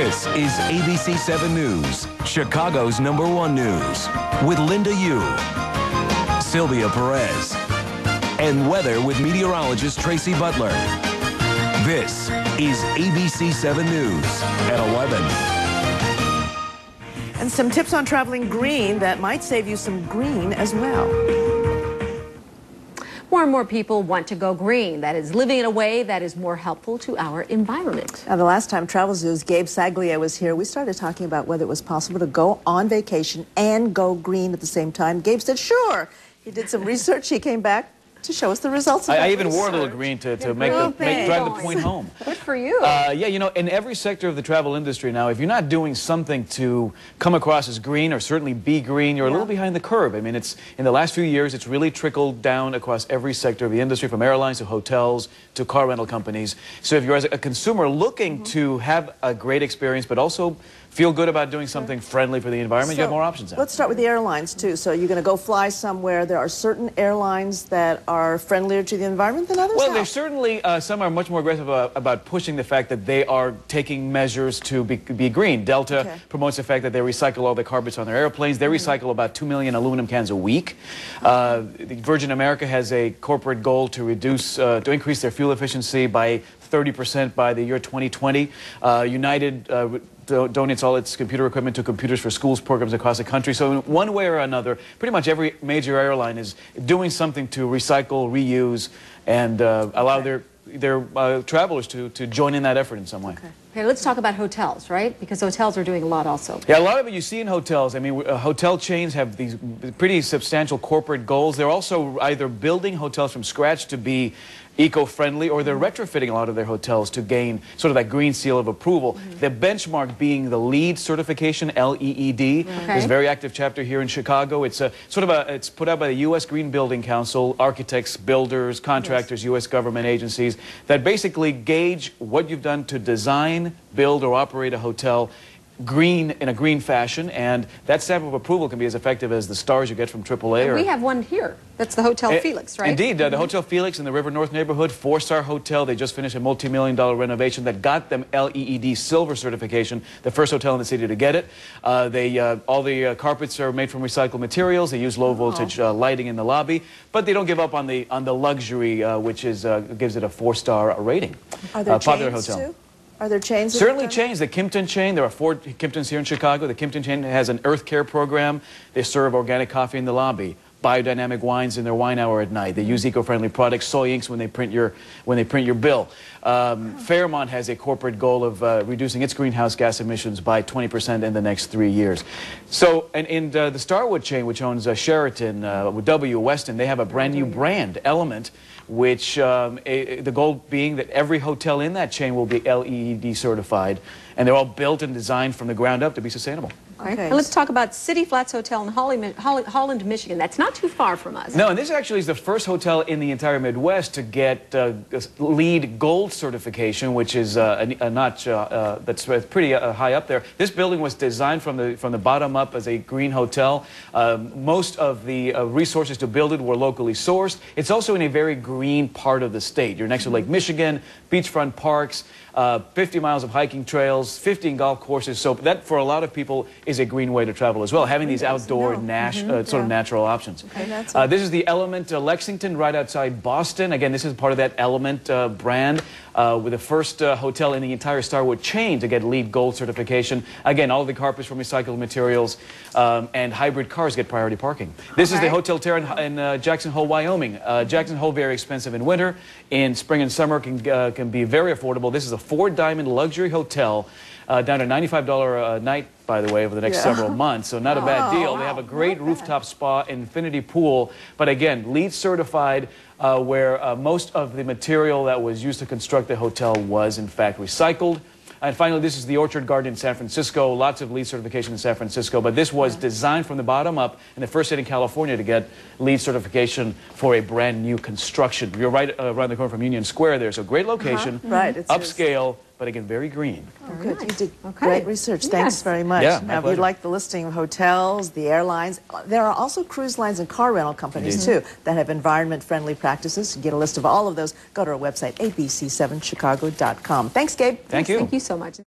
This is ABC 7 News, Chicago's #1 news, with Linda Yu, Sylvia Perez, and weather with meteorologist Tracy Butler. This is ABC 7 News at 11. And some tips on traveling green that might save you some green as well. More and more people want to go green. That is, living in a way that is more helpful to our environment. Now, the last time Travelzoo's Gabe Saglia was here, we started talking about whether it was possible to go on vacation and go green at the same time. Gabe said, sure. He did some research. He came back to show us the results of that I even research. wore a little green to drive the point home. Good for you. Yeah, you know, in every sector of the travel industry now, if you're not doing something to come across as green or certainly be green, you're a little behind the curve. I mean, it's in the last few years, it's really trickled down across every sector of the industry, from airlines to hotels to car rental companies. So if you're as a consumer looking to have a great experience, but also feel good about doing something friendly for the environment, you have more options now. Let's start with the airlines, too. So you're going to go fly somewhere. There are certain airlines that are friendlier to the environment than others? Well, there's certainly some are much more aggressive about pushing the fact that they are taking measures to be green. Delta promotes the fact that they recycle all the carpets on their airplanes. They recycle about 2 million aluminum cans a week. Virgin America has a corporate goal to reduce, to increase their fuel efficiency by 30% by the year 2020. United donates all its computer equipment to Computers for Schools programs across the country. So in one way or another, pretty much every major airline is doing something to recycle, reuse, and allow their travelers to join in that effort in some way. Okay, let's talk about hotels, right? Because hotels are doing a lot also. Yeah, a lot of it you see in hotels. I mean, hotel chains have these pretty substantial corporate goals. They're also either building hotels from scratch to be eco-friendly, or they're retrofitting a lot of their hotels to gain sort of that green seal of approval. The benchmark being the LEED certification, L-E-E-D. There's a very active chapter here in Chicago. It's it's put out by the U.S. Green Building Council, architects, builders, contractors, U.S. government agencies, that basically gauge what you've done to design, build, or operate a hotel green in a green fashion, and that stamp of approval can be as effective as the stars you get from AAA. And we have one here. That's the Hotel Felix, right? Indeed, the Hotel Felix in the River North neighborhood, 4-star hotel. They just finished a multi-million-dollar renovation that got them LEED silver certification, the first hotel in the city to get it. All the carpets are made from recycled materials. They use low voltage lighting in the lobby, but they don't give up on the luxury, which gives it a 4-star rating. Are there popular chains hotel. too? Are there chains? Certainly chains. The Kimpton chain, there are 4 Kimptons here in Chicago. The Kimpton chain has an Earth Care program. They serve organic coffee in the lobby, biodynamic wines in their wine hour at night. They use eco-friendly products, soy inks when they print your bill. Fairmont has a corporate goal of reducing its greenhouse gas emissions by 20% in the next 3 years. So, and in the Starwood chain, which owns Sheraton, W, Westin, they have a brand new brand, Element, which the goal being that every hotel in that chain will be LEED certified, and they're all built and designed from the ground up to be sustainable. Okay. And let's talk about City Flats Hotel in Holland, Michigan. That's not too far from us. No, and this actually is the first hotel in the entire Midwest to get LEED Gold certification, which is a notch that's pretty high up there. This building was designed from the bottom up as a green hotel. Most of the resources to build it were locally sourced. It's also in a very green part of the state. You're next to Lake Michigan, beachfront parks, 50 miles of hiking trails, 15 golf courses. So that, for a lot of people, is a green way to travel as well, having these outdoor sort of natural options. Okay, this is the Element Lexington, right outside Boston. Again, this is part of that Element brand, with the first hotel in the entire Starwood chain to get LEED Gold certification. Again, all of the carpets from recycled materials, and hybrid cars get priority parking. This is the Hotel Terra in Jackson Hole, Wyoming. Jackson Hole, very expensive in winter. In spring and summer can be very affordable. This is a 4-diamond luxury hotel, down to $95 a night, by the way, over the next several months, so not a bad deal. They have a great rooftop spa, infinity pool, but again, LEED certified, where most of the material that was used to construct the hotel was, in fact, recycled. And finally, this is the Orchard Garden in San Francisco. Lots of LEED certification in San Francisco, but this was designed from the bottom up, and the first state in California to get LEED certification for a brand new construction. You're right around the corner from Union Square there, so great location, upscale, but again, very green. Oh, good. You did great research. Thanks very much. Yeah, now, if you'd like the listing of hotels, the airlines, there are also cruise lines and car rental companies, too, that have environment-friendly practices. To get a list of all of those, go to our website, abc7chicago.com. Thanks, Gabe. Thank you. Thank you so much.